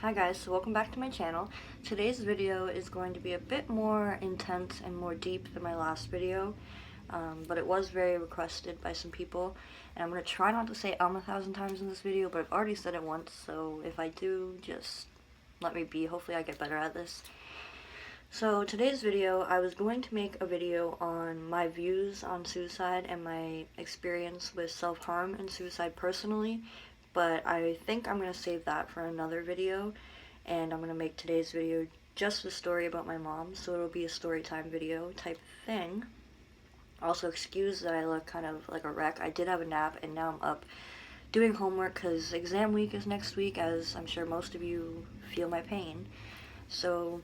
Hi guys, so welcome back to my channel. Today's video is going to be a bit more intense and more deep than my last video, but it was very requested by some people, and I'm going to try not to say 1,000 times in this video, but I've already said it once, so if I do, just let me be. Hopefully I get better at this. So today's video, I was going to make a video on my views on suicide and my experience with self-harm and suicide personally, but I think I'm going to save that for another video, and I'm going to make today's video just a story about my mom, so it'll be a story time video type thing. Also, excuse that I look kind of like a wreck. I did have a nap, and now I'm up doing homework because exam week is next week, as I'm sure most of you feel my pain. So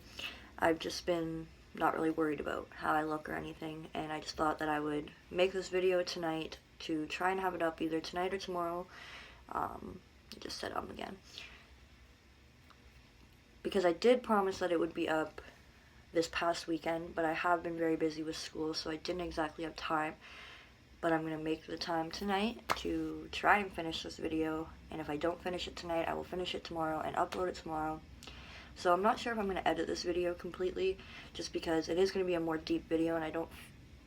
I've just been not really worried about how I look or anything, and I just thought that I would make this video tonight to try and have it up either tonight or tomorrow. I just said again. Because I did promise that it would be up this past weekend, but I have been very busy with school, so I didn't exactly have time. But I'm going to make the time tonight to try and finish this video, and if I don't finish it tonight, I will finish it tomorrow and upload it tomorrow. So I'm not sure if I'm going to edit this video completely, just because it is going to be a more deep video, and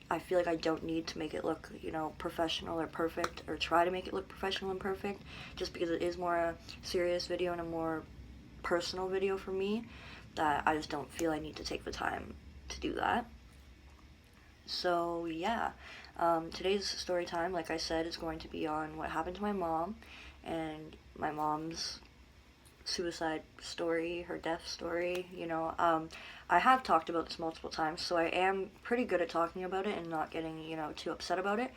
I feel like I don't need to make it look, professional or perfect, or try to make it look professional and perfect, just because it is more a serious video and a more personal video for me, that I just don't feel I need to take the time to do that. So yeah, today's story time, like I said, is going to be on what happened to my mom, and my mom's suicide story, her death story, I have talked about this multiple times, so I am pretty good at talking about it and not getting, too upset about it,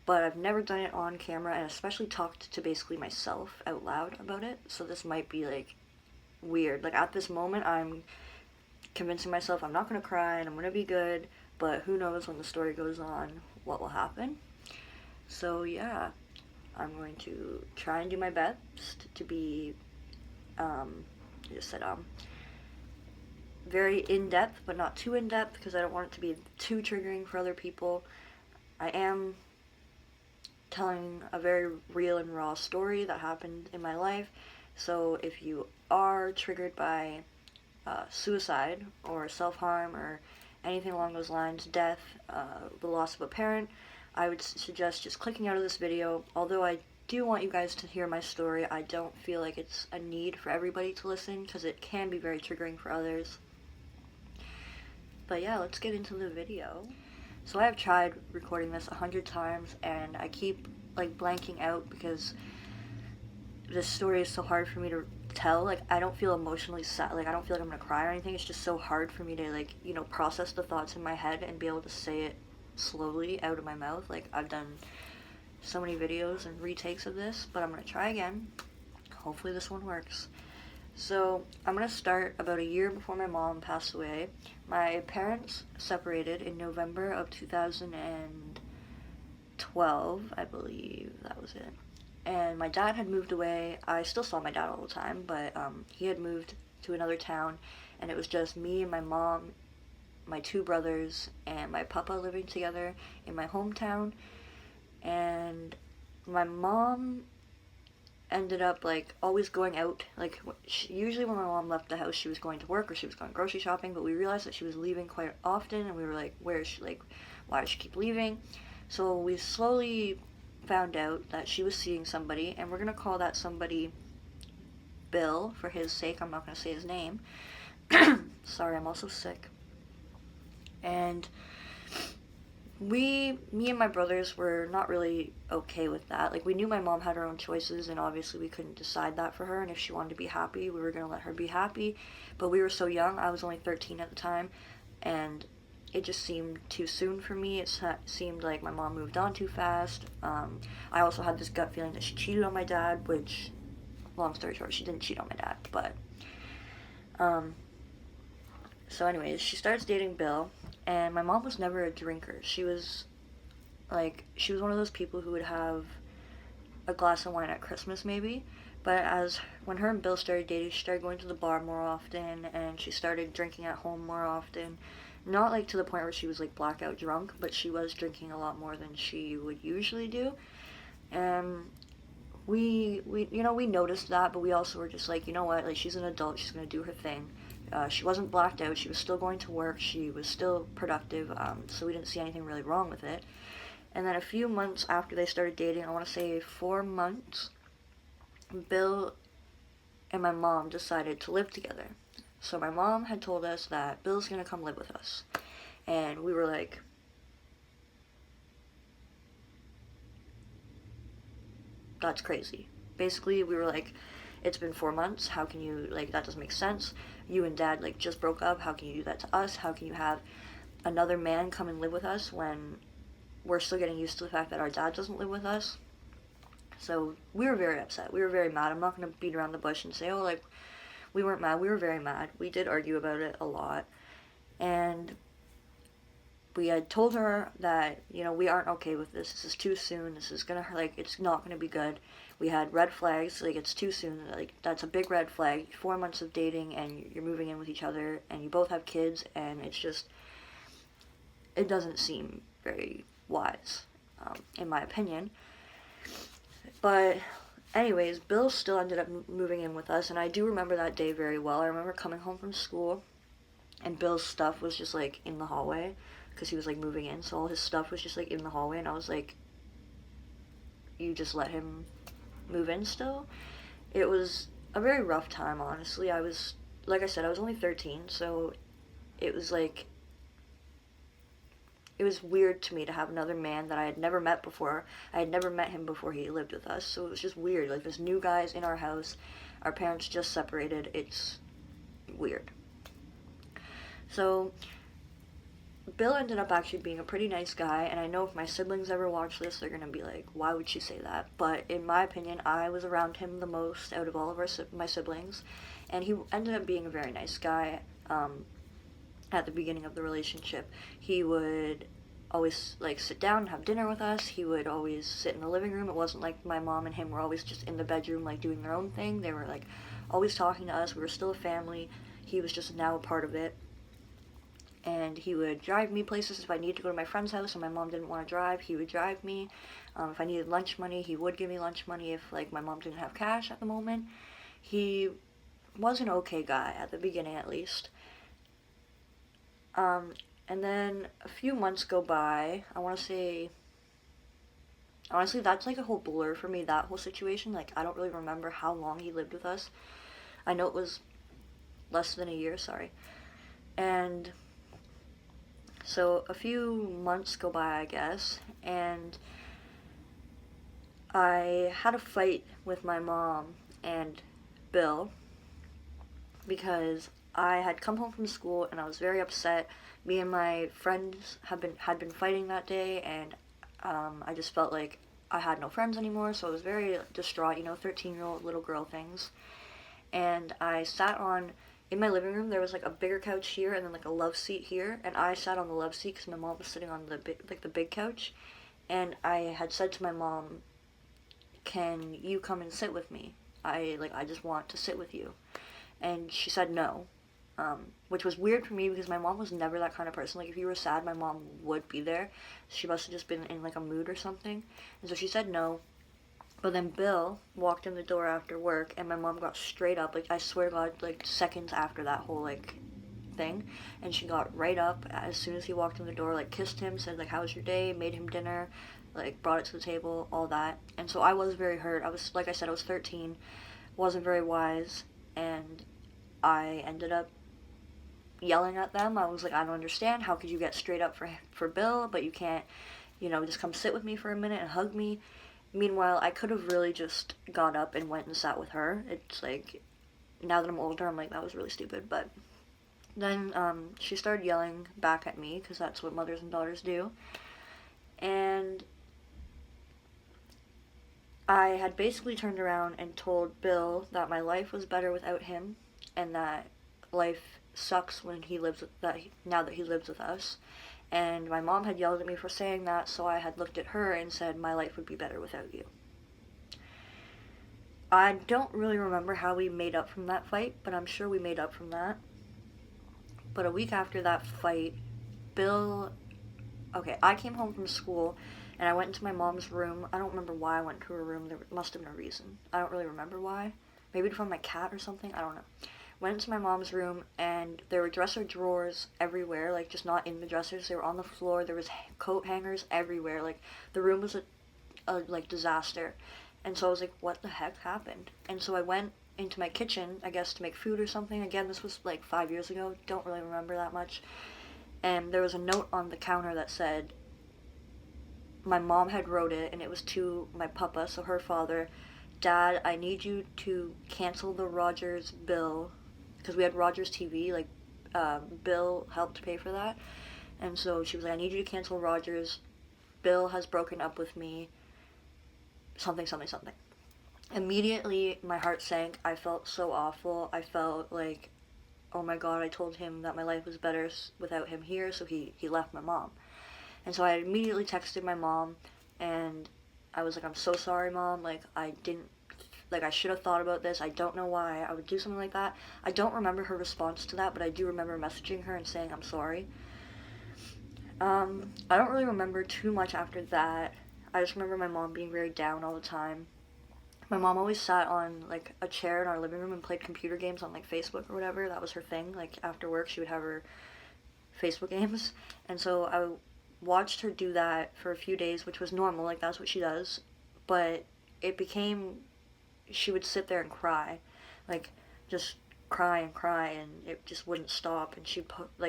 but I've never done it on camera, and especially talked to basically myself out loud about it, so this might be, weird. At this moment, I'm convincing myself I'm not gonna cry and I'm gonna be good, but who knows when the story goes on what will happen. So yeah, I'm going to try and do my best to be very in-depth, but not too in-depth, because I don't want it to be too triggering for other people. I am telling a very real and raw story that happened in my life, so if you are triggered by suicide or self-harm or anything along those lines, death, the loss of a parent, I would suggest just clicking out of this video. Although I do want you guys to hear my story, I don't feel like it's a need for everybody to listen, because it can be very triggering for others. But yeah, let's get into the video. So I have tried recording this 100 times, and I keep blanking out because this story is so hard for me to tell. I don't feel emotionally sad, I don't feel like I'm gonna cry or anything. It's just so hard for me to process the thoughts in my head and be able to say it slowly out of my mouth. I've done so many videos and retakes of this, but I'm gonna try again. Hopefully this one works. So I'm gonna start about a year before my mom passed away. My parents separated in November of 2012, I believe that was it. And my dad had moved away. I still saw my dad all the time, but he had moved to another town, and it was just me and my mom, my two brothers, and my papa living together in my hometown. And my mom ended up always going out. Usually when my mom left the house, she was going to work or she was going grocery shopping, but we realized that she was leaving quite often, and we were like, where is she, why does she keep leaving? So we slowly found out that she was seeing somebody, and we're gonna call that somebody Bill for his sake. I'm not gonna say his name. Sorry, I'm also sick. And me and my brothers were not really okay with that. We knew my mom had her own choices, and obviously we couldn't decide that for her, and if she wanted to be happy, we were gonna let her be happy. But we were so young. I was only 13 at the time, and it just seemed too soon for me. It seemed like my mom moved on too fast. I also had this gut feeling that she cheated on my dad, which, long story short, she didn't cheat on my dad, but, so anyways, she starts dating Bill, and my mom was never a drinker. She was one of those people who would have a glass of wine at Christmas, maybe, but when her and Bill started dating, she started going to the bar more often, and she started drinking at home more often. Not to the point where she was blackout drunk, but she was drinking a lot more than she would usually do. And we noticed that, but we also were just like, you know what, like, she's an adult, she's gonna do her thing. She wasn't blacked out, she was still going to work, she was still productive, so we didn't see anything really wrong with it. And then a few months after they started dating, I want to say 4 months, Bill and my mom decided to live together. So my mom had told us that Bill's gonna come live with us. And we were like, that's crazy. Basically, we were like, it's been 4 months, how can you, like, that doesn't make sense. You and dad, like, just broke up, how can you do that to us? How can you have another man come and live with us when we're still getting used to the fact that our dad doesn't live with us? So we were very upset. We were very mad. I'm not going to beat around the bush and say, oh, like, we weren't mad. We were very mad. We did argue about it a lot. And we had told her that, we aren't okay with this. This is too soon. This is going to, like, it's not going to be good. We had red flags. Like, it's too soon. Like, that's a big red flag. 4 months of dating and you're moving in with each other and you both have kids, and it's just, it doesn't seem very wise, in my opinion. But anyways, Bill still ended up moving in with us, and I do remember that day very well. I remember coming home from school, and Bill's stuff was just, like, in the hallway, because he was, like, moving in, so all his stuff was just, like, in the hallway, and I was like, you just let him move in still? It was a very rough time, honestly. I was, like I said, I was only 13, so it was, like, it was weird to me to have another man that I had never met before. I had never met him before he lived with us, so it was just weird. Like, this new guy's in our house. Our parents just separated. It's weird. So, Bill ended up actually being a pretty nice guy, and I know if my siblings ever watch this, they're gonna be like, why would she say that? But in my opinion, I was around him the most out of all of my siblings, and he ended up being a very nice guy. At the beginning of the relationship, he would always, like, sit down and have dinner with us. He would always sit in the living room. It wasn't like my mom and him were always just in the bedroom, like, doing their own thing. They were, like, always talking to us. We were still a family. He was just now a part of it. And he would drive me places. If I needed to go to my friend's house and my mom didn't want to drive, he would drive me. If I needed lunch money, he would give me lunch money if, like, my mom didn't have cash at the moment. He was an okay guy, at the beginning at least. And then a few months go by. I want to say, honestly, that's like a whole blur for me, that whole situation. Like, I don't really remember how long he lived with us. I know it was less than a year, sorry. And so a few months go by, I guess, and I had a fight with my mom and Bill because I had come home from school and I was very upset. Me and my friends had been fighting that day, and I just felt like I had no friends anymore, so I was very distraught, 13-year-old little girl things. And I sat in my living room, there was, like, a bigger couch here and then, like, a love seat here, and I sat on the love seat because my mom was sitting on the big couch, and I had said to my mom, can you come and sit with me? I just want to sit with you. And she said no. Which was weird for me because my mom was never that kind of person. Like, if you were sad, my mom would be there. She must have just been in, like, a mood or something. And so she said no. But then Bill walked in the door after work, and my mom got straight up. Like, I swear to God, like, seconds after that whole, like, thing. And she got right up as soon as he walked in the door, like, kissed him, said, like, how was your day, made him dinner, like, brought it to the table, all that. And so I was very hurt. I was, like I said, I was 13, wasn't very wise, and I ended up yelling at them. I was like, I don't understand. How could you get straight up for Bill, but you can't, just come sit with me for a minute and hug me? Meanwhile, I could have really just got up and went and sat with her. It's like, now that I'm older, I'm like, that was really stupid. But then she started yelling back at me, because that's what mothers and daughters do. And I had basically turned around and told Bill that my life was better without him, and that life sucks when now that he lives with us. And my mom had yelled at me for saying that, so I had looked at her and said my life would be better without you. I don't really remember how we made up from that fight, but I'm sure we made up from that. But a week after that fight, I came home from school, and I went into my mom's room. I don't remember why I went to her room. There must have been a reason. I don't really remember why. Maybe to find my cat or something. I don't know. Went into my mom's room, and there were dresser drawers everywhere, like just not in the dressers. They were on the floor. There was coat hangers everywhere. Like the room was a like disaster. And so I was like, what the heck happened? And so I went into my kitchen, I guess to make food or something. Again, this was like 5 years ago. Don't really remember that much. And there was a note on the counter that said, my mom had wrote it, and it was to my papa, so her father. Dad, I need you to cancel the Rogers bill, because we had Rogers TV, like, Bill helped pay for that. And so she was like, I need you to cancel Rogers. Bill has broken up with me. Something, something, something. Immediately, my heart sank. I felt so awful. I felt like, oh my god, I told him that my life was better without him here, so he left my mom. And so I immediately texted my mom, and I was like, I'm so sorry, Mom. Like, I should have thought about this. I don't know why I would do something like that. I don't remember her response to that, but I do remember messaging her and saying I'm sorry. I don't really remember too much after that. I just remember my mom being very down all the time. My mom always sat on, like, a chair in our living room and played computer games on, like, Facebook or whatever. That was her thing. Like, after work, she would have her Facebook games. And so I watched her do that for a few days, which was normal. Like, that's what she does. But it became, she would sit there and cry. Like, just cry and cry, and it just wouldn't stop. And she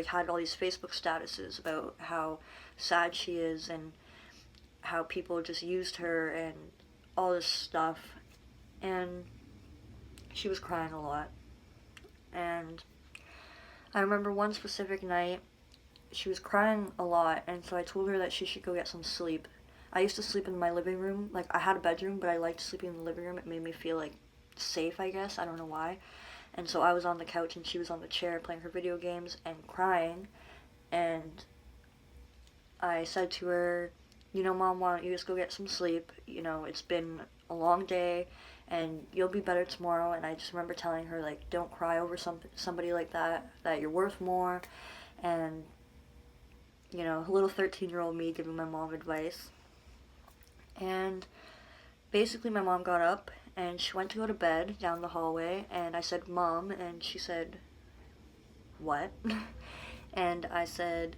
had all these Facebook statuses about how sad she is and how people just used her and all this stuff. And she was crying a lot. And I remember one specific night, she was crying a lot, and so I told her that she should go get some sleep. I used to sleep in my living room. Like, I had a bedroom, but I liked sleeping in the living room. It made me feel, like, safe, I guess. I don't know why. And so I was on the couch, and she was on the chair playing her video games and crying. And I said to her, you know, Mom, why don't you just go get some sleep? You know, it's been a long day, and you'll be better tomorrow. And I just remember telling her, like, don't cry over somebody like that you're worth more. And, you know, little 13-year-old me giving my mom advice. And basically my mom got up, and she went to go to bed down the hallway, and I said, Mom, and she said, what? And I said,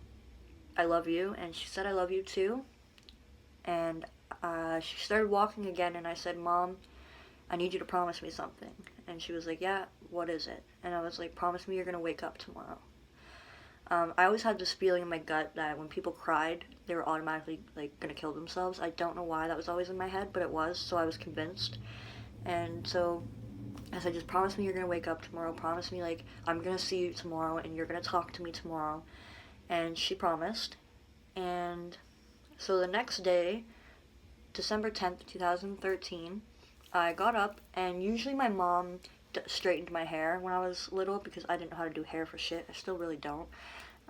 I love you, and she said, I love you too. And she started walking again, and I said, Mom, I need you to promise me something. And she was like, yeah, what is it? And I was like, promise me you're going to wake up tomorrow. I always had this feeling in my gut that when people cried, they were automatically, like, going to kill themselves. I don't know why that was always in my head, but it was, so I was convinced. And so I said, just promise me you're going to wake up tomorrow. Promise me, like, I'm going to see you tomorrow, and you're going to talk to me tomorrow. And she promised. And so the next day, December 10th, 2013, I got up, and usually my mom straightened my hair when I was little because I didn't know how to do hair for shit. I still really don't.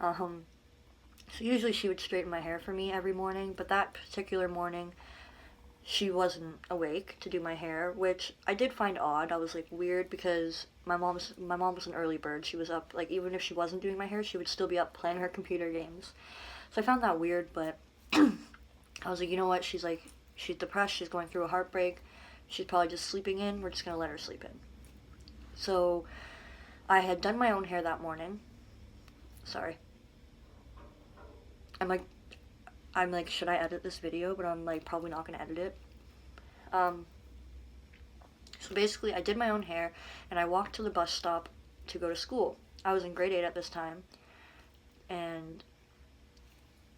So usually she would straighten my hair for me every morning, but that particular morning, she wasn't awake to do my hair, which I did find odd. I was like, weird, because my mom was an early bird. She was up, like, even if she wasn't doing my hair, she would still be up playing her computer games. So I found that weird, but I was like, you know what? She's depressed. She's going through a heartbreak. She's probably just sleeping in. We're just gonna let her sleep in. So I had done my own hair that morning. Sorry. I'm like, should I edit this video? But I'm like, probably not gonna edit it. So basically, I did my own hair, and I walked to the bus stop to go to school. I was in grade 8 at this time, and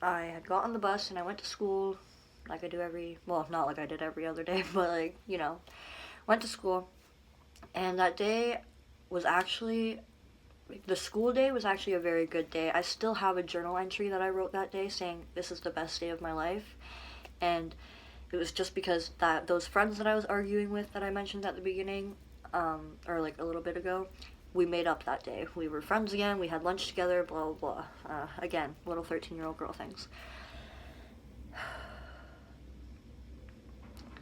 I had got on the bus, and I went to school like I do not like I did every other day, but, like, you know, went to school. And that day was actually, the school day was actually a very good day. I still have a journal entry that I wrote that day saying this is the best day of my life. And it was just because those friends that I was arguing with that I mentioned at the beginning, or like a little bit ago, we made up that day. We were friends again, we had lunch together, blah, blah, blah. Again, little 13-year-old girl things.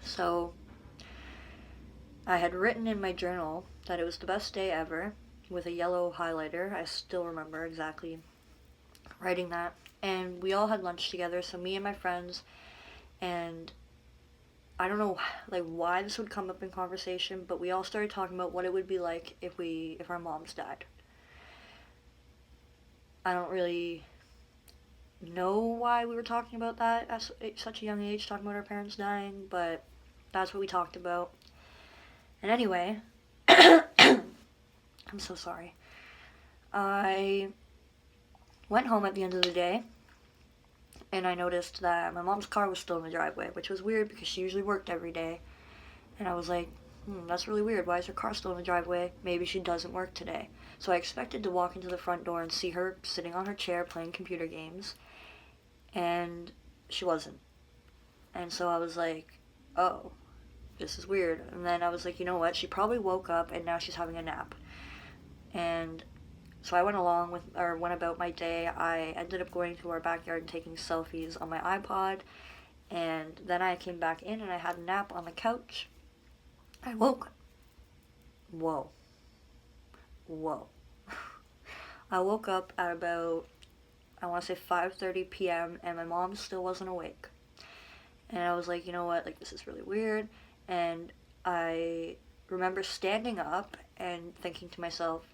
So I had written in my journal that it was the best day ever with a yellow highlighter. I still remember exactly writing that. And we all had lunch together, so me and my friends and I don't know like why this would come up in conversation, but we all started talking about what it would be like if our moms died. I don't really know why we were talking about that at such a young age, talking about our parents dying, but that's what we talked about. And anyway, I'm so sorry. I went home at the end of the day, and I noticed that my mom's car was still in the driveway, which was weird because she usually worked every day. And I was like, that's really weird. Why is her car still in the driveway? Maybe she doesn't work today. So I expected to walk into the front door and see her sitting on her chair playing computer games, and she wasn't. And so I was like, oh, this is weird. And then I was like, you know what? She probably woke up and now she's having a nap. And so I went about my day. I ended up going to our backyard and taking selfies on my iPod. And then I came back in and I had a nap on the couch. I woke. Whoa. I woke up at about, I want to say 5:30 p.m. and my mom still wasn't awake. And I was like, you know what? Like, this is really weird. And I remember standing up and thinking to myself,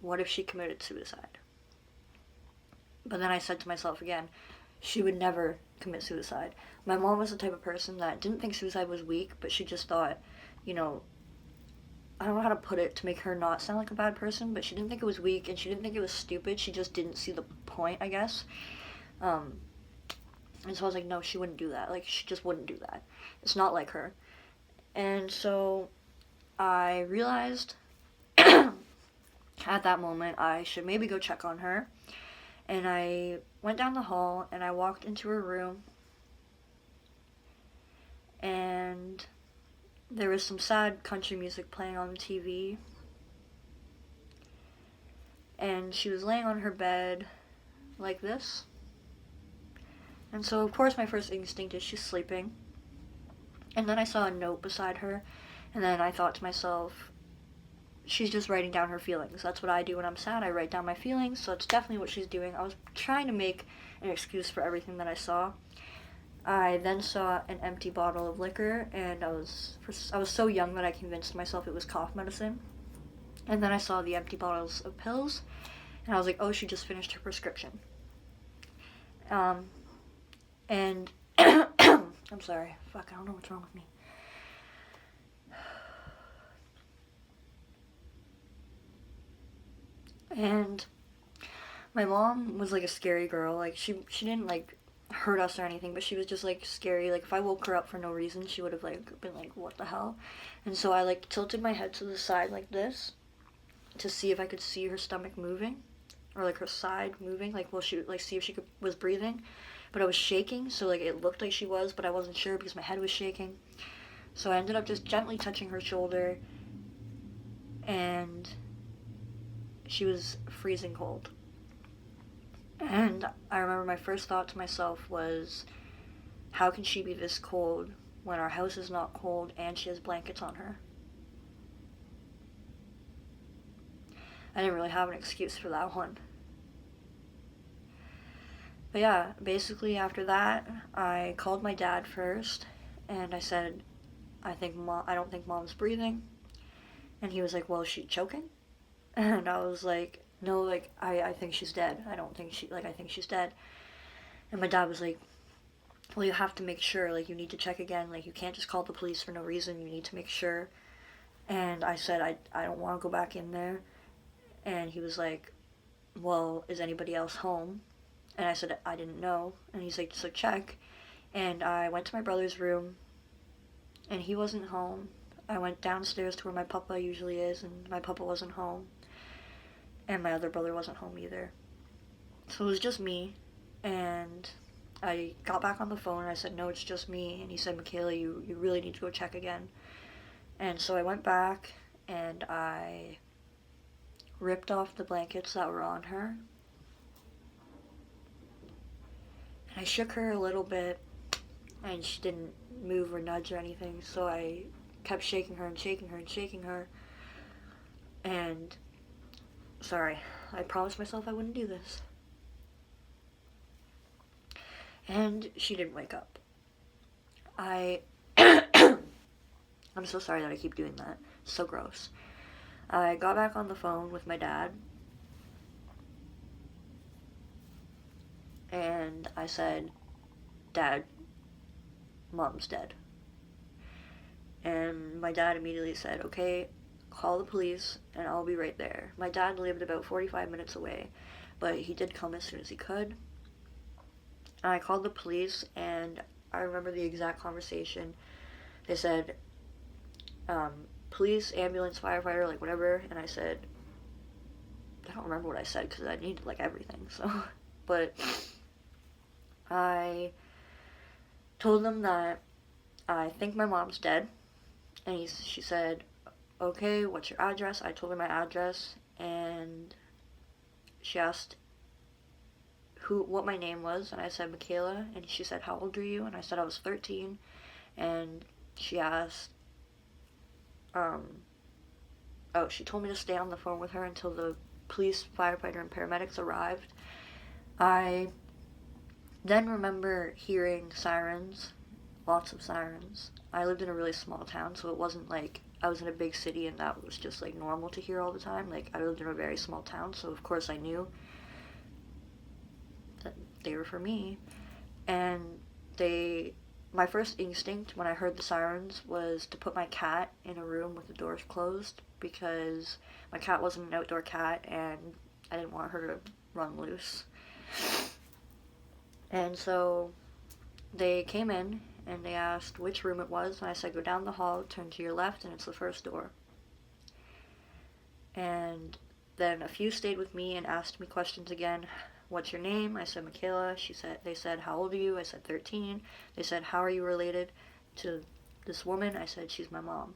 what if she committed suicide? But then I said to myself again, she would never commit suicide. My mom was the type of person that didn't think suicide was weak, but she just thought, you know, I don't know how to put it to make her not sound like a bad person, but she didn't think it was weak and she didn't think it was stupid. She just didn't see the point, I guess. And so I was like, no, she wouldn't do that. Like, she just wouldn't do that. It's not like her. And so I realized at that moment I should maybe go check on her. And I went down the hall and I walked into her room. And there was some sad country music playing on the TV. And she was laying on her bed like this. And so, of course, my first instinct is she's sleeping. And then I saw a note beside her. And then I thought to myself, she's just writing down her feelings. That's what I do when I'm sad. I write down my feelings. So it's definitely what she's doing. I was trying to make an excuse for everything that I saw. I then saw an empty bottle of liquor, and I was so young that I convinced myself it was cough medicine. And then I saw the empty bottles of pills, and I was like, oh, she just finished her prescription. And I'm sorry. Fuck, I don't know what's wrong with me. And my mom was like a scary girl. Like, she didn't like hurt us or anything, but she was just like scary. Like, if I woke her up for no reason, she would have like been like, what the hell? And so I like tilted my head to the side like this to see if I could see her stomach moving, or like her side moving, like, well, she like see if she was breathing. But I was shaking, so like it looked like she was, but I wasn't sure because my head was shaking. So I ended up just gently touching her shoulder, and she was freezing cold. And I remember my first thought to myself was, how can she be this cold when our house is not cold and she has blankets on her? I didn't really have an excuse for that one. But yeah, basically after that, I called my dad first, and I said, I don't think mom's breathing. And he was like, well, is she choking? And I was like, no, like, I think she's dead. I think she's dead. And my dad was like, well, you have to make sure, like, you need to check again. Like, you can't just call the police for no reason. You need to make sure. And I said, I don't want to go back in there. And he was like, well, is anybody else home? And I said, I didn't know. And he's like, so check. And I went to my brother's room, and he wasn't home. I went downstairs to where my papa usually is, and my papa wasn't home. And my other brother wasn't home either. So it was just me. And I got back on the phone, and I said, no, it's just me. And he said, Michaela, you really need to go check again. And so I went back, and I ripped off the blankets that were on her. And I shook her a little bit, and she didn't move or nudge or anything, so I kept shaking her and shaking her and shaking her. And, sorry, I promised myself I wouldn't do this. And she didn't wake up. I I'm so sorry that I keep doing that. It's so gross. I got back on the phone with my dad and I said, "Dad, Mom's dead." And my dad immediately said, "Okay, call the police and I'll be right there." My dad lived about 45 minutes away, but he did come as soon as he could. I called the police and I remember the exact conversation. They said, police, ambulance, firefighter, like whatever. And I said, I don't remember what I said because I needed like everything. So, but I told them that I think my mom's dead. And she said, "Okay, what's your address?" I told her my address, and she asked what my name was, and I said Michaela, and she said, "How old are you?" And I said I was 13, and she asked, she told me to stay on the phone with her until the police, firefighter, and paramedics arrived. I then remember hearing sirens, lots of sirens. I lived in a really small town, so it wasn't like I was in a big city and that was just like normal to hear all the time. Like, I lived in a very small town, so of course I knew that they were for me. And my first instinct when I heard the sirens was to put my cat in a room with the doors closed because my cat wasn't an outdoor cat and I didn't want her to run loose. And so they came in and they asked which room it was, and I said, "Go down the hall, turn to your left, and it's the first door." And then a few stayed with me and asked me questions again. "What's your name?" I said, "Michaela." They said, "How old are you?" I said, 13. They said, "How are you related to this woman?" I said, "She's my mom."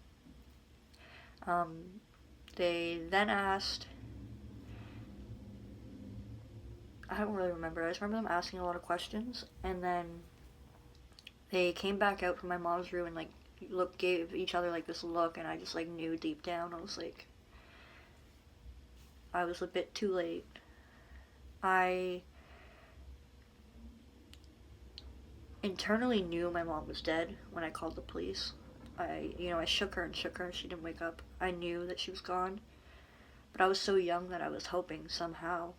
They then asked, I don't really remember. I just remember them asking a lot of questions, and then they came back out from my mom's room and like gave each other like this look, and I just like knew deep down I was like, I was a bit too late. I internally knew my mom was dead when I called the police. I shook her and shook her and she didn't wake up. I knew that she was gone, but I was so young that I was hoping somehow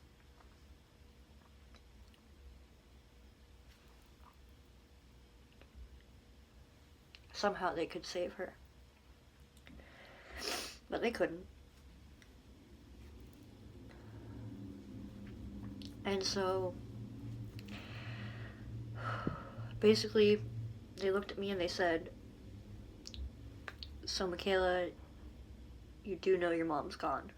they could save her. But they couldn't. And so basically they looked at me and they said, "So Michaela, you do know your mom's gone."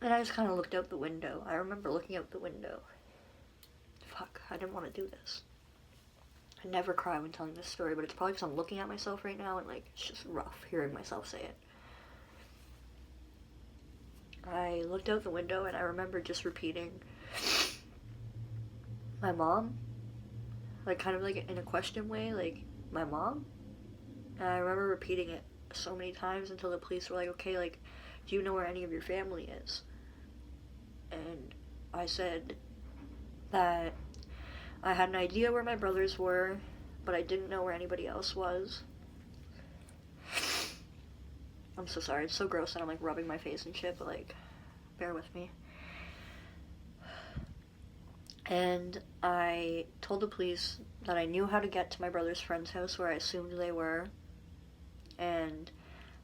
And I just kind of looked out the window. I remember looking out the window. Fuck, I didn't want to do this. I never cry when telling this story, but it's probably because I'm looking at myself right now and like it's just rough hearing myself say it. I looked out the window and I remember just repeating, "My mom?" Like kind of like in a question way, like, "My mom?" And I remember repeating it so many times until the police were like, "Okay, like, do you know where any of your family is?" And I said that I had an idea where my brothers were, but I didn't know where anybody else was. I'm so sorry, it's so gross that I'm like rubbing my face and shit, but like, bear with me. And I told the police that I knew how to get to my brother's friend's house where I assumed they were. And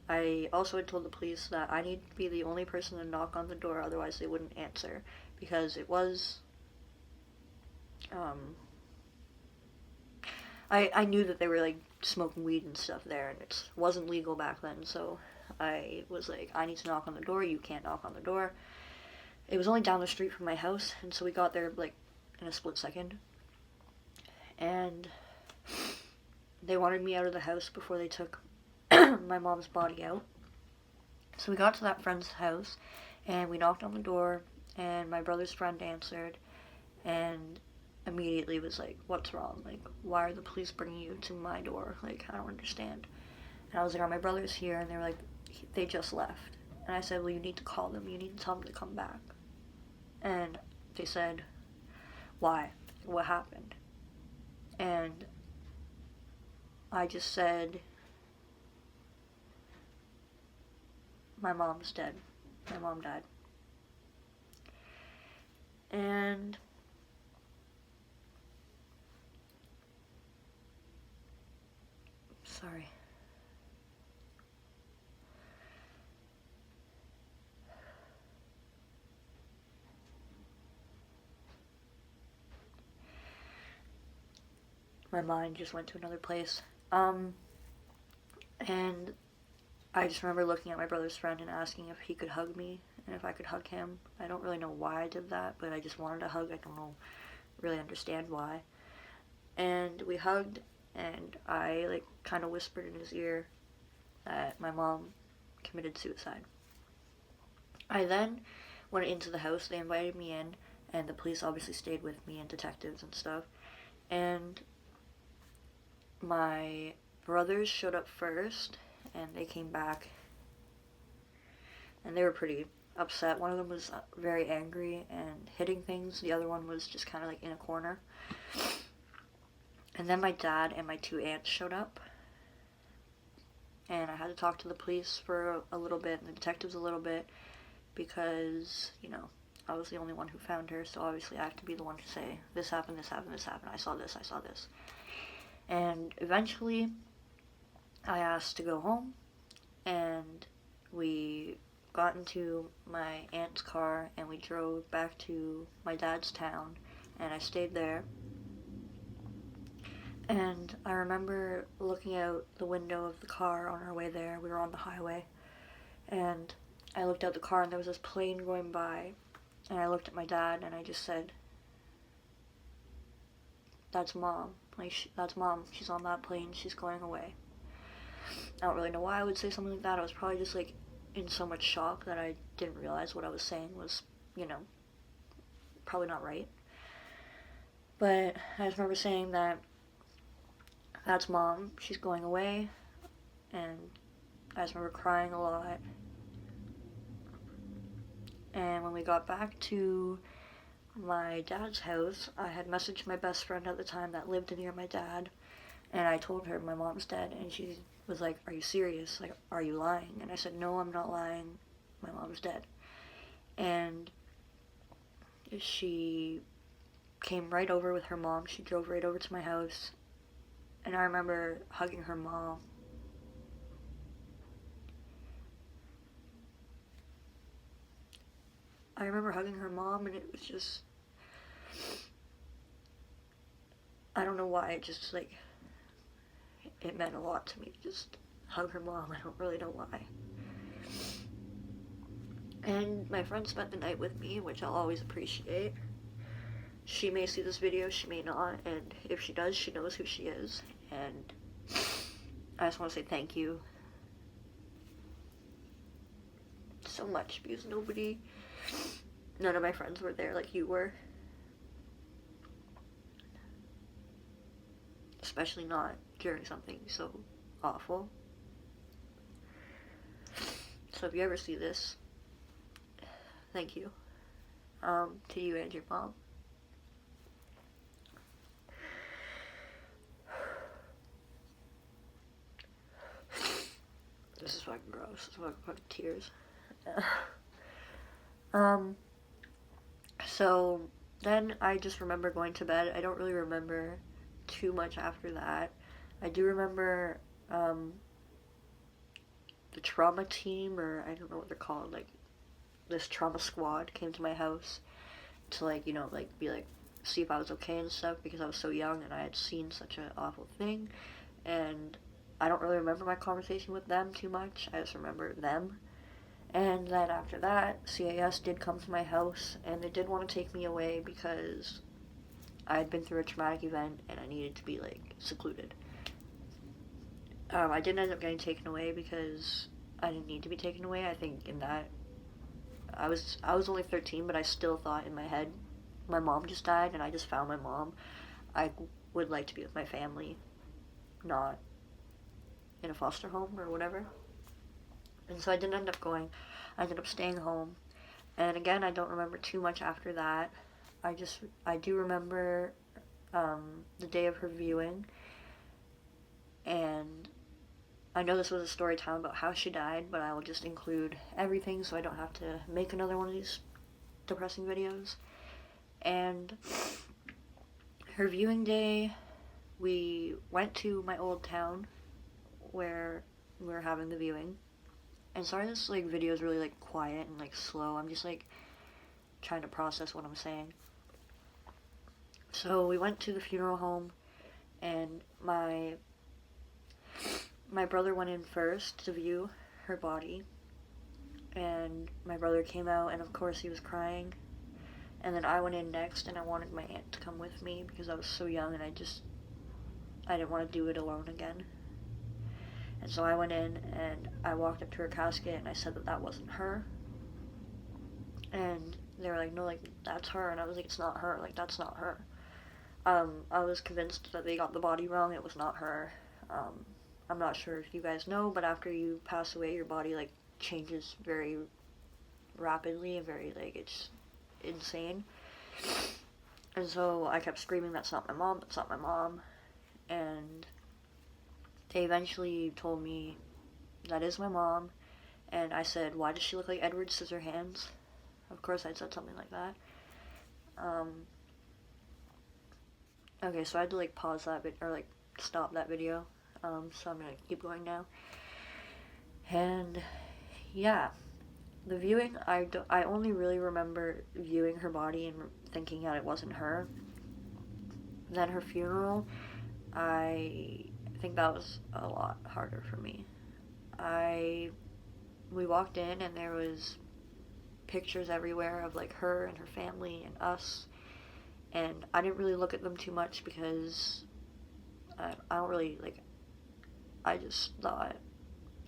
I also had told the police that I need to be the only person to knock on the door, otherwise they wouldn't answer. Because it was, I knew that they were like smoking weed and stuff there, and it wasn't legal back then, so I was like, I need to knock on the door, you can't knock on the door. It was only down the street from my house, and so we got there like in a split second. And they wanted me out of the house before they took my mom's body out. So we got to that friend's house, and we knocked on the door, and my brother's friend answered, and immediately was like, "What's wrong? Like, why are the police bringing you to my door? Like, I don't understand." And I was like, "Are my brothers here?" And they were like, "They just left." And I said, well, you need to call them. You need to tell them to come back. And they said, why? What happened? And I just said, my mom's dead. My mom died. And sorry. My mind just went to another place. And I just remember looking at my brother's friend and asking if he could hug me and if I could hug him. I don't really know why I did that, but I just wanted a hug. I don't know, really understand why. And we hugged, and I like kind of whispered in his ear that my mom committed suicide. I then went into the house. They invited me in, and the police obviously stayed with me and detectives and stuff. And my brothers showed up first, and they came back, and they were pretty upset. One of them was very angry and hitting things. The other one was just kind of like in a corner. And then my dad and my 2 aunts showed up, and I had to talk to the police for a little bit and the detectives a little bit because, you know, I was the only one who found her, so obviously I have to be the one to say, this happened, this happened, this happened, I saw this. And eventually, I asked to go home, and we got into my aunt's car, and we drove back to my dad's town, and I stayed there. And I remember looking out the window of the car on our way there. We were on the highway, and I looked out the car, and there was this plane going by, and I looked at my dad, and I just said, that's Mom. That's Mom. She's on that plane. She's going away. I don't really know why I would say something like that. I was probably just, like, in so much shock that I didn't realize what I was saying was, you know, probably not right. But I just remember saying that that's Mom. She's going away. And I just remember crying a lot. And when we got back to my dad's house, I had messaged my best friend at the time that lived near my dad, and I told her my mom's dead, and she was like, are you serious? Like, are you lying? And I said, no, I'm not lying. My mom's dead. And she came right over with her mom. She drove right over to my house, and I remember hugging her mom. I remember hugging her mom, and it was just, I don't know why, it just, like, it meant a lot to me to just hug her mom. I don't really know why. And my friend spent the night with me, which I'll always appreciate. She may see this video, she may not, and if she does, she knows who she is. And I just want to say thank you so much, because none of my friends were there like you were. Especially not during something so awful. So if you ever see this, thank you. To you and your mom. This is fucking gross. This is fucking tears. So then I just remember going to bed. I don't really remember too much after that. I do remember the trauma team, or I don't know what they're called, like this trauma squad came to my house to, like, you know, like be like, see if I was okay and stuff, because I was so young and I had seen such an awful thing. And I don't really remember my conversation with them too much. I just remember them. And then after that, CAS did come to my house, and they did want to take me away because I had been through a traumatic event and I needed to be, like, secluded. I didn't end up getting taken away because I didn't need to be taken away. I think in that, I was only 13, but I still thought in my head, my mom just died and I just found my mom. I would like to be with my family, not in a foster home or whatever. And so I didn't end up going. I ended up staying home. And again, I don't remember too much after that. I do remember the day of her viewing, and I know this was a story time about how she died, but I will just include everything so I don't have to make another one of these depressing videos. And her viewing day, we went to my old town where we were having the viewing. And sorry this like video is really like quiet and like slow. I'm just like trying to process what I'm saying. So we went to the funeral home, and my brother went in first to view her body, and my brother came out, and of course he was crying. And then I went in next, and I wanted my aunt to come with me because I was so young, and I didn't want to do it alone again. And so I went in, and I walked up to her casket, and I said that wasn't her. And they were like, no, like, that's her. And I was like, it's not her. Like, that's not her. I was convinced that they got the body wrong. It was not her. I'm not sure if you guys know, but after you pass away, your body, like, changes very rapidly and very, like, it's insane. And so I kept screaming, that's not my mom, that's not my mom. And they eventually told me, that is my mom. And I said, why does she look like Edward Scissorhands? Of course I said something like that. Okay, so I had to, like, pause that or, like, stop that video. So I'm gonna keep going now. And, yeah. The viewing, I only really remember viewing her body and thinking that it wasn't her. Then her funeral, I think that was a lot harder for me. We walked in, and there was pictures everywhere of, like, her and her family and us. And I didn't really look at them too much because I don't really, like, I just thought,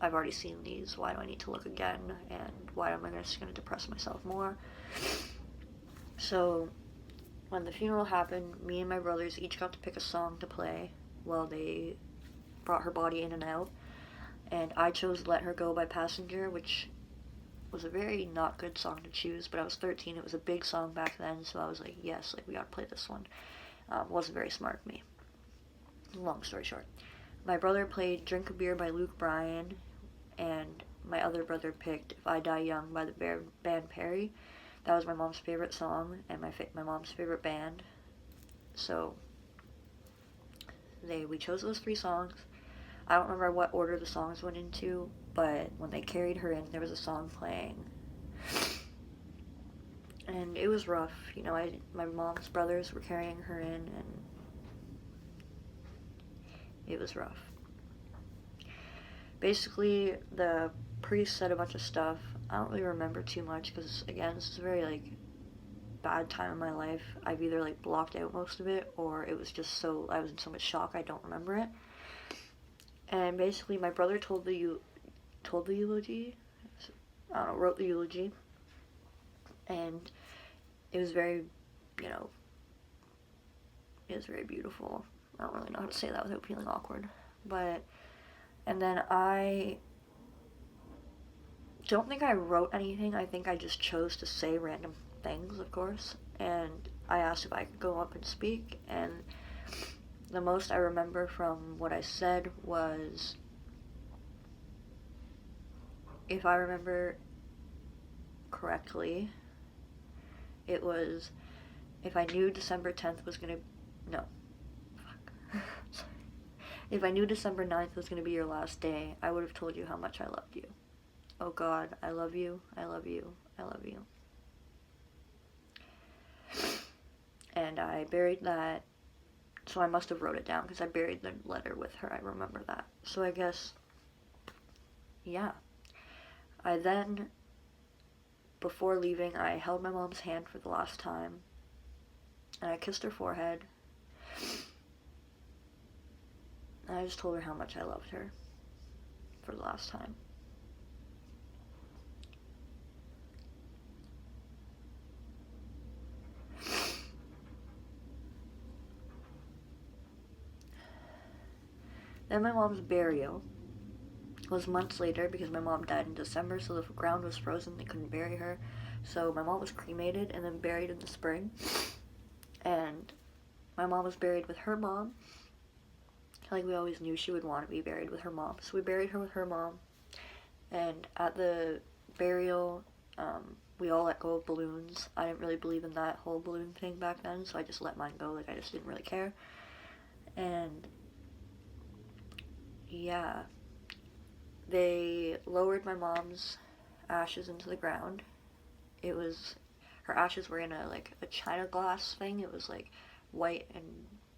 I've already seen these, why do I need to look again, and why am I just going to depress myself more? So, when the funeral happened, me and my brothers each got to pick a song to play while they brought her body in and out, and I chose Let Her Go by Passenger, which was a very not good song to choose, but I was 13, it was a big song back then, so I was like, yes, like, we gotta play this one. Wasn't very smart of me. Long story short. My brother played Drink a Beer by Luke Bryan, and my other brother picked If I Die Young by the band Perry. That was my mom's favorite song, and my mom's favorite band. So, we chose those 3 songs. I don't remember what order the songs went into, but when they carried her in, there was a song playing. And it was rough, you know, my mom's brothers were carrying her in, and it was rough. Basically, the priest said a bunch of stuff. I don't really remember too much, because, again, this is a very, like, bad time in my life. I've either, like, blocked out most of it, or it was just I was in so much shock I don't remember it. And basically, my brother wrote the eulogy, and it was very, it was very beautiful. I don't really know how to say that without feeling awkward, and then I don't think I wrote anything. I think I just chose to say random things, of course, and I asked if I could go up and speak, and the most I remember from what I said was, if I remember correctly, it was, if I knew December 10th was gonna, no, fuck, sorry. If I knew December 9th was gonna be your last day, I would have told you how much I loved you. Oh God, I love you, I love you, I love you. And I buried that, so I must have wrote it down, because I buried the letter with her, I remember that. So I guess, yeah. I then, before leaving, I held my mom's hand for the last time, and I kissed her forehead, and I just told her how much I loved her for the last time. Then my mom's burial. was months later because my mom died in December, so the ground was frozen. They couldn't bury her. So my mom was cremated and then buried in the spring. And my mom was buried with her mom. Like, we always knew she would want to be buried with her mom. So we buried her with her mom. And at the burial, we all let go of balloons. I didn't really believe in that whole balloon thing back then, so I just let mine go. Like, I just didn't really care. And yeah, they lowered my mom's ashes into the ground. It was, her ashes were in a china glass thing. It was like white and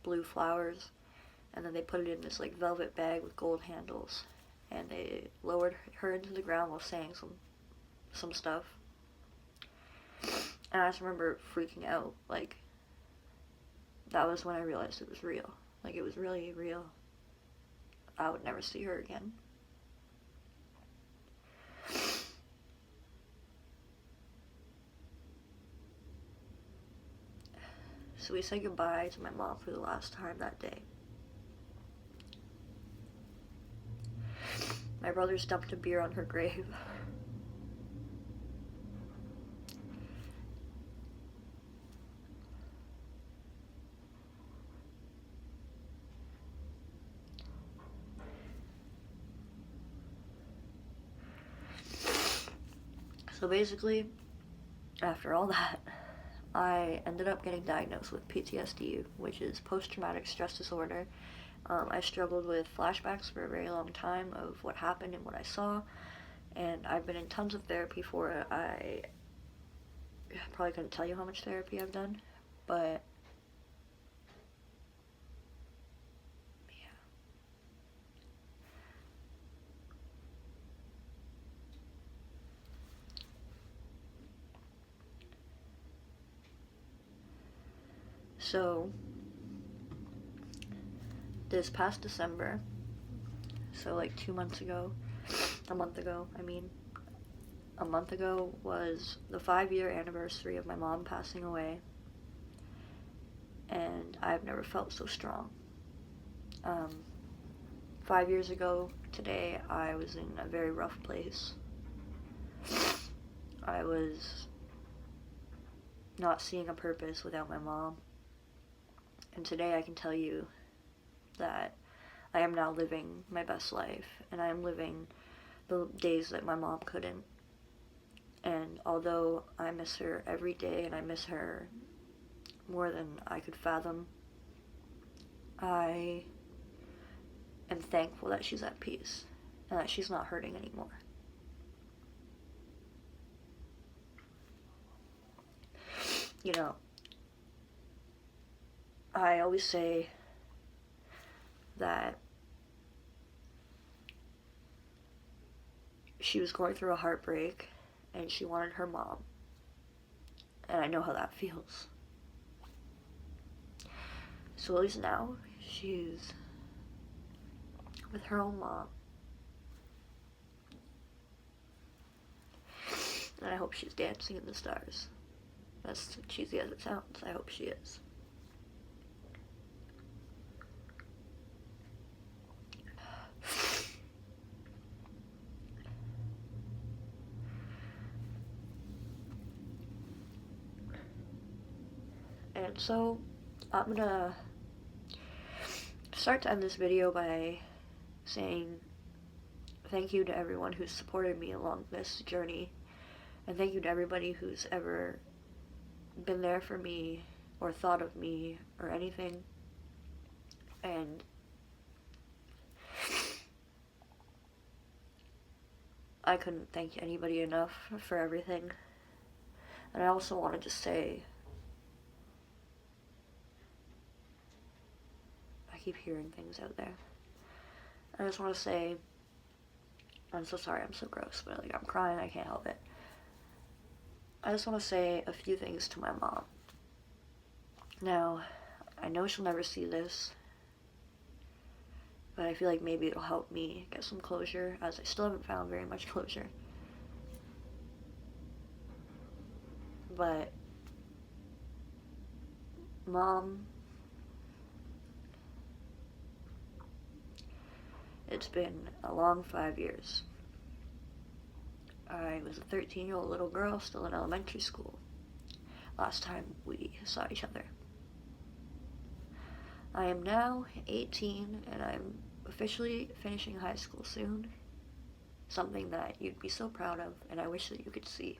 blue flowers, and then they put it in this like velvet bag with gold handles, and they lowered her into the ground while saying some stuff. And I just remember freaking out. Like, that was when I realized it was real. Like, it was really real. I would never see her again. So we said goodbye to my mom for the last time that day. My brothers dumped a beer on her grave. So basically, after all that, I ended up getting diagnosed with PTSD, which is post-traumatic stress disorder. I struggled with flashbacks for a very long time of what happened and what I saw, and I've been in tons of therapy for it. I probably couldn't tell you how much therapy I've done, but yeah. So, this past December, so like 2 months ago, a month ago, a month ago was the 5-year anniversary of my mom passing away, and I've never felt so strong. 5 years ago today, I was in a very rough place. I was not seeing a purpose without my mom, and today I can tell you that I am now living my best life, and I am living the days that my mom couldn't. And although I miss her every day, and I miss her more than I could fathom, I am thankful that she's at peace and that she's not hurting anymore. You know, I always say that she was going through a heartbreak and she wanted her mom. And I know how that feels. So at least now, she's with her own mom. And I hope she's dancing in the stars. As cheesy as it sounds, I hope she is. And so, I'm gonna start to end this video by saying thank you to everyone who's supported me along this journey, and thank you to everybody who's ever been there for me or thought of me or anything. And I couldn't thank anybody enough for everything. And I also want to just say, I keep hearing things out there. I just want to say, I'm so sorry, I'm so gross, but like, I'm crying, I can't help it. I just want to say a few things to my mom. Now, I know she'll never see this, but I feel like maybe it'll help me get some closure, as I still haven't found very much closure. But, Mom, It's been a long 5 years. I was a 13-year-old little girl still in elementary school last time we saw each other. I am now 18 and I'm officially finishing high school soon. Something that you'd be so proud of and I wish that you could see.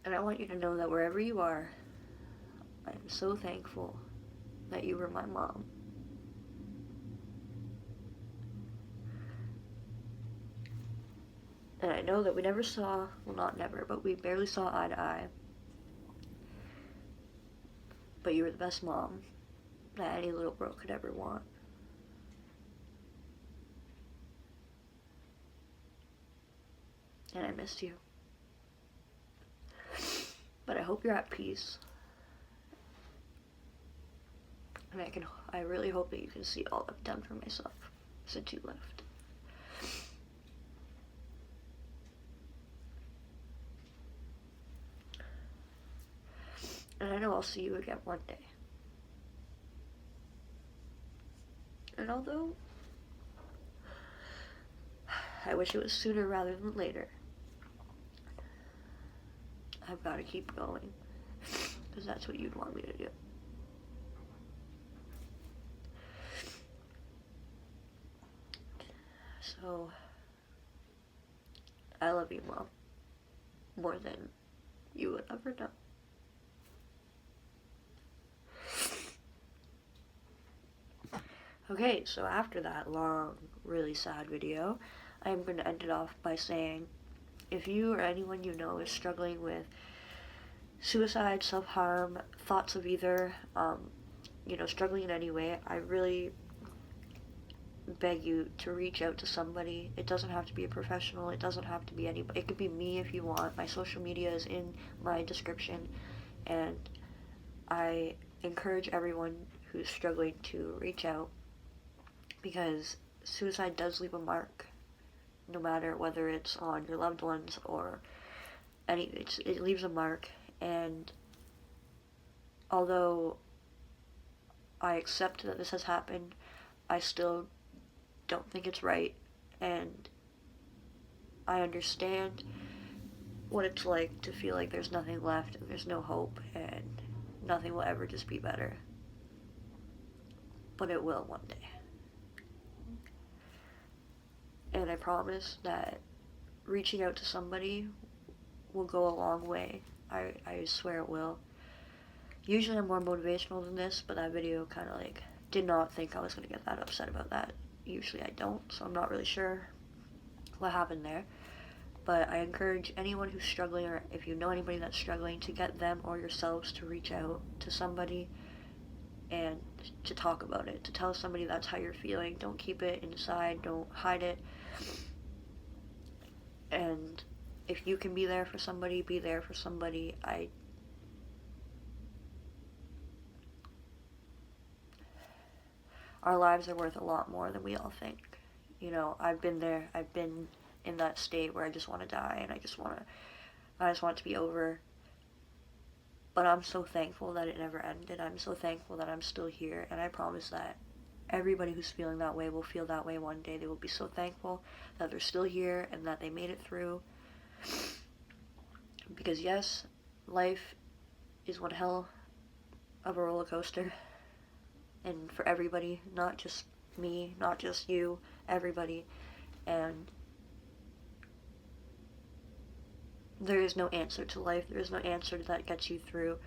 And I want you to know that wherever you are, I am so thankful that you were my mom. And I know that we never saw, well not never, but we barely saw eye to eye. But you were the best mom that any little girl could ever want. And I missed you. But I hope you're at peace. And I really hope that you can see all I've done for myself since you left. And I know I'll see you again one day. And although I wish it was sooner rather than later, I've got to keep going, because that's what you'd want me to do. So, I love you, Mom, more than you would ever know. Okay, so after that long, really sad video, I'm going to end it off by saying, if you or anyone you know is struggling with suicide, self-harm, thoughts of either, struggling in any way, I really beg you to reach out to somebody. It doesn't have to be a professional, it doesn't have to be anybody. It could be me if you want. My social media is in my description, and I encourage everyone who's struggling to reach out, because suicide does leave a mark, no matter whether it's on your loved ones or it leaves a mark. And although I accept that this has happened, I still don't think it's right, and I understand what it's like to feel like there's nothing left and there's no hope and nothing will ever just be better. But it will one day. And I promise that reaching out to somebody will go a long way. I swear it will. Usually I'm more motivational than this, but that video kind of did not think I was going to get that upset about that. Usually I don't, so I'm not really sure what happened there. But I encourage anyone who's struggling, or if you know anybody that's struggling, to get them or yourselves to reach out to somebody and to talk about it, to tell somebody that's how you're feeling. Don't keep it inside, don't hide it. And if you can be there for somebody, be there for somebody. Our lives are worth a lot more than we all think. I've been there. I've been in that state where I just want to die and I just want it to be over. But I'm so thankful that it never ended. I'm so thankful that I'm still here, and I promise that everybody who's feeling that way will feel that way one day. They will be so thankful that they're still here and that they made it through. Because yes, life is one hell of a roller coaster. And for everybody, not just me, not just you, everybody. And there is no answer to life. There is no answer that gets you through.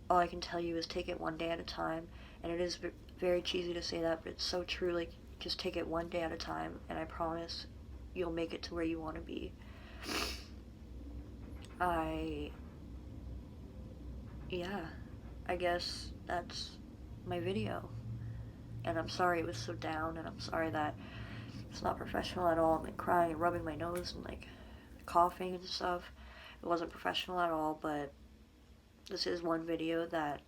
All I can tell you is take it one day at a time. And it is very cheesy to say that, but it's so true. Just take it one day at a time, and I promise you'll make it to where you want to be. I guess that's my video. And I'm sorry it was so down, and I'm sorry that it's not professional at all. I'm crying and rubbing my nose and coughing and stuff. It wasn't professional at all, but this is one video that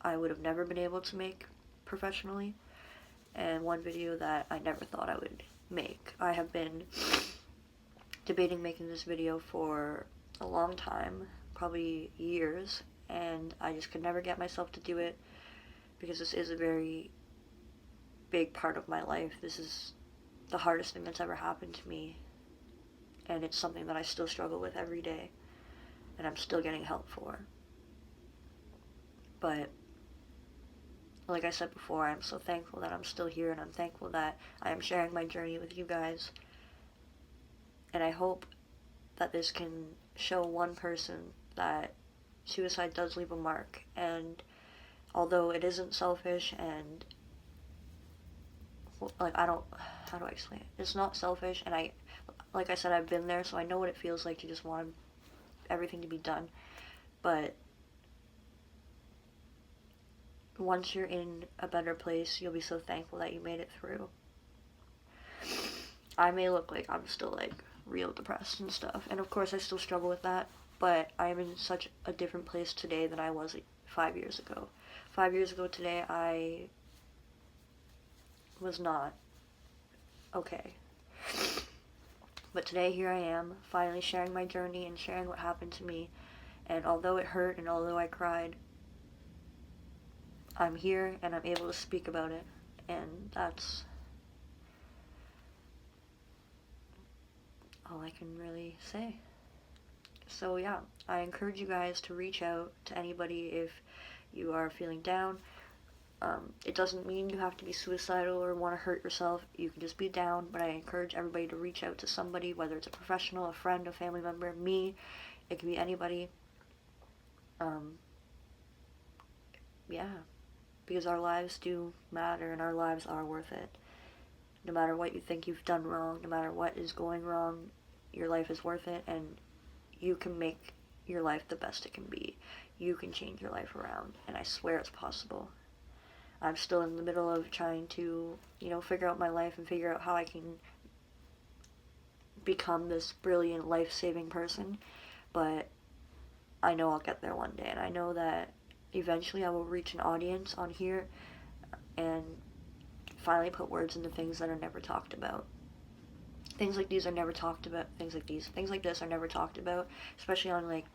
I would have never been able to make professionally, and one video that I never thought I would make. I have been debating making this video for a long time, probably years, and I just could never get myself to do it, because this is a very big part of my life. This is the hardest thing that's ever happened to me, and it's something that I still struggle with every day, and I'm still getting help for. But like I said before, I'm so thankful that I'm still here, and I'm thankful that I am sharing my journey with you guys. And I hope that this can show one person that suicide does leave a mark. And although it isn't selfish, and like, how do I explain it? It's not selfish, and like I said, I've been there, so I know what it feels like to just want everything to be done. But once you're in a better place, you'll be so thankful that you made it through. I may look like I'm still, like, real depressed and stuff, and of course I still struggle with that, but I'm in such a different place today than I was 5 years ago. 5 years ago today, I was not okay. But today, here I am, finally sharing my journey and sharing what happened to me, and although it hurt and although I cried, I'm here and I'm able to speak about it, and that's all I can really say. So yeah, I encourage you guys to reach out to anybody if you are feeling down. It doesn't mean you have to be suicidal or want to hurt yourself. You can just be down, but I encourage everybody to reach out to somebody, whether it's a professional, a friend, a family member, me. It can be anybody. Yeah, because our lives do matter and our lives are worth it. No matter what you think you've done wrong, no matter what is going wrong, your life is worth it, and you can make your life the best it can be. You can change your life around, and I swear it's possible. I'm still in the middle of trying to, figure out my life and figure out how I can become this brilliant, life-saving person, but I know I'll get there one day, and I know that eventually I will reach an audience on here and finally put words into things that are never talked about. Things like these are never talked about. Things like this are never talked about, especially on, like,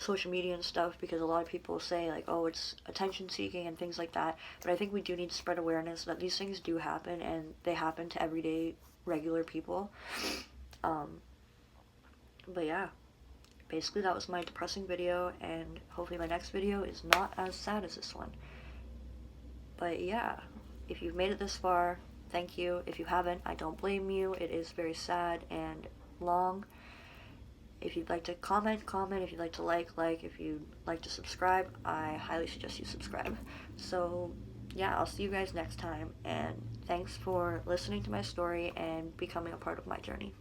social media and stuff, because a lot of people say, like, oh, it's attention seeking and things like that, but I think we do need to spread awareness that these things do happen, and they happen to everyday, regular people. But yeah, basically that was my depressing video, and hopefully my next video is not as sad as this one. But yeah, if you've made it this far, thank you. If you haven't, I don't blame you. It is very sad and long. If you'd like to comment. If you'd like to like. If you'd like to subscribe, I highly suggest you subscribe. So yeah, I'll see you guys next time, and thanks for listening to my story and becoming a part of my journey.